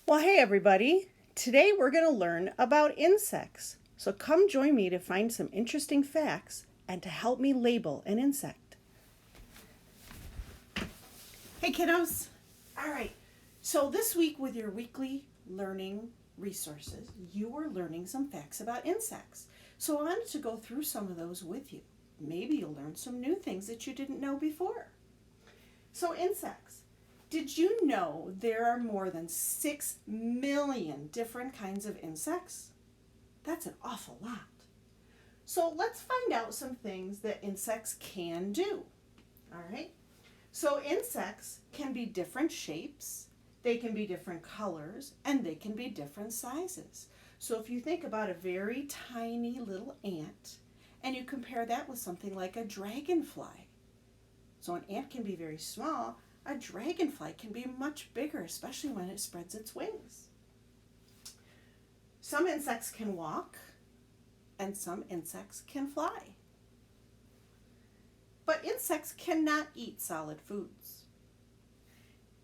Well, hey everybody. Today we're going to learn about insects. So come join me to find some interesting facts and to help me label an insect. Hey kiddos. All right. So this week with your weekly learning resources, you were learning some facts about insects. So I wanted to go through some of those with you. Maybe you'll learn some new things that you didn't know before. So insects. Did you know there are more than 6 million different kinds of insects? That's an awful lot. So let's find out some things that insects can do. All right? So insects can be different shapes, they can be different colors, and they can be different sizes. So if you think about a very tiny little ant and you compare that with something like a dragonfly. So an ant can be very small, a dragonfly can be much bigger, especially when it spreads its wings. Some insects can walk, and some insects can fly. But insects cannot eat solid foods.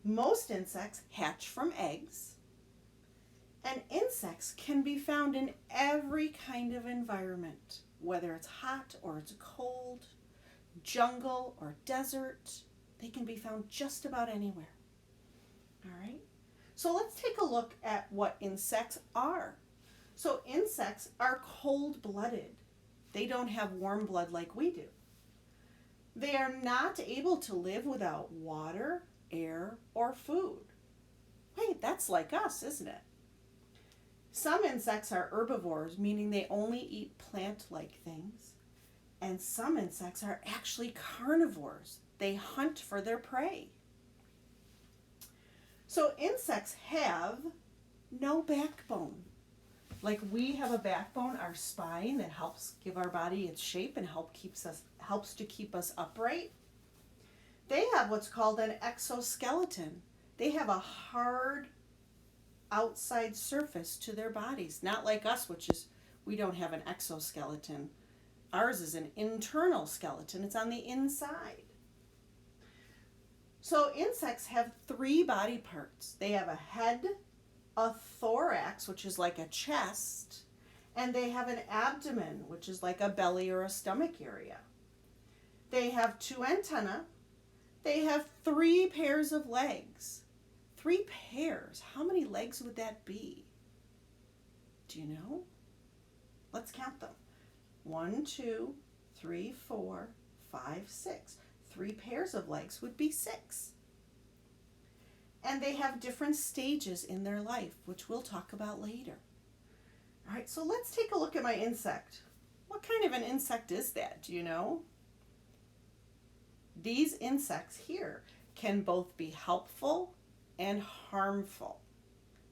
Most insects hatch from eggs, and insects can be found in every kind of environment, whether it's hot or it's cold, jungle or desert. They can be found just about anywhere. All right? So let's take a look at what insects are. So insects are cold-blooded. They don't have warm blood like we do. They are not able to live without water, air, or food. Wait, that's like us, isn't it? Some insects are herbivores, meaning they only eat plant-like things. And some insects are actually carnivores. They hunt for their prey. So insects have no backbone. Like we have a backbone, our spine that helps give our body its shape and helps to keep us upright. They have what's called an exoskeleton. They have a hard outside surface to their bodies, not like us, which is we don't have an exoskeleton. Ours is an internal skeleton. It's on the inside. So insects have 3 body parts. They have a head, a thorax, which is like a chest, and they have an abdomen, which is like a belly or a stomach area. They have 2 antennae. They have 3 pairs of legs. 3 pairs. How many legs would that be? Do you know? Let's count them. 1, 2, 3, 4, 5, 6. 3 pairs of legs would be 6. And they have different stages in their life, which we'll talk about later. All right, so let's take a look at my insect. What kind of an insect is that? Do you know? These insects here can both be helpful and harmful.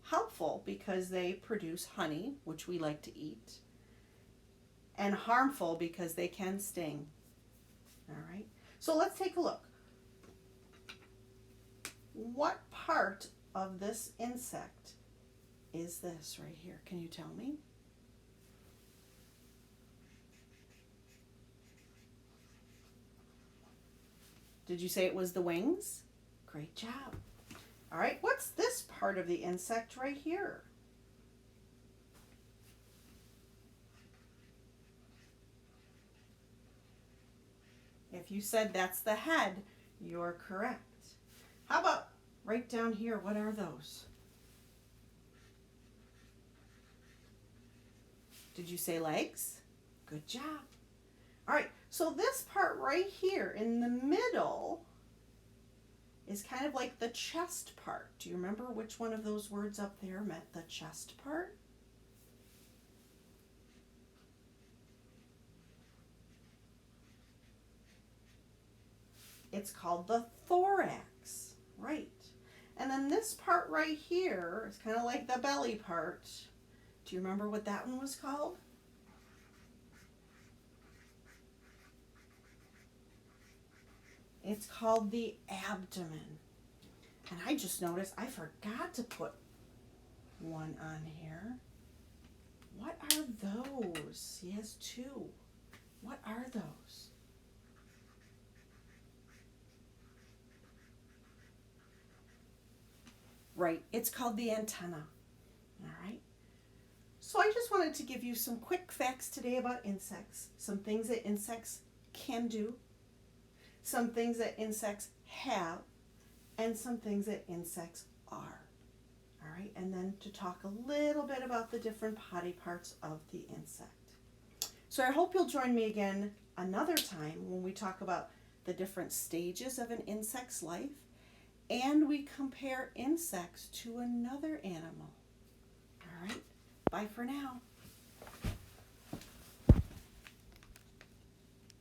Helpful because they produce honey, which we like to eat, and harmful because they can sting. All right, so let's take a look. What part of this insect is this right here? Can you tell me? Did you say it was the wings? Great job. All right, what's this part of the insect right here? If you said that's the head, you're correct. How about right down here, what are those? Did you say legs? Good job. All right, so this part right here in the middle is kind of like the chest part. Do you remember which one of those words up there meant the chest part? It's called the thorax, right? And then this part right here is kind of like the belly part. Do you remember what that one was called? It's called the abdomen. And I just noticed I forgot to put one on here. What are those? He has 2. What are those? Right, it's called the antenna. All right. So I just wanted to give you some quick facts today about insects. Some things that insects can do, some things that insects have, and some things that insects are. All right, and then to talk a little bit about the different body parts of the insect. So I hope you'll join me again another time when we talk about the different stages of an insect's life and we compare insects to another animal. All right, bye for now.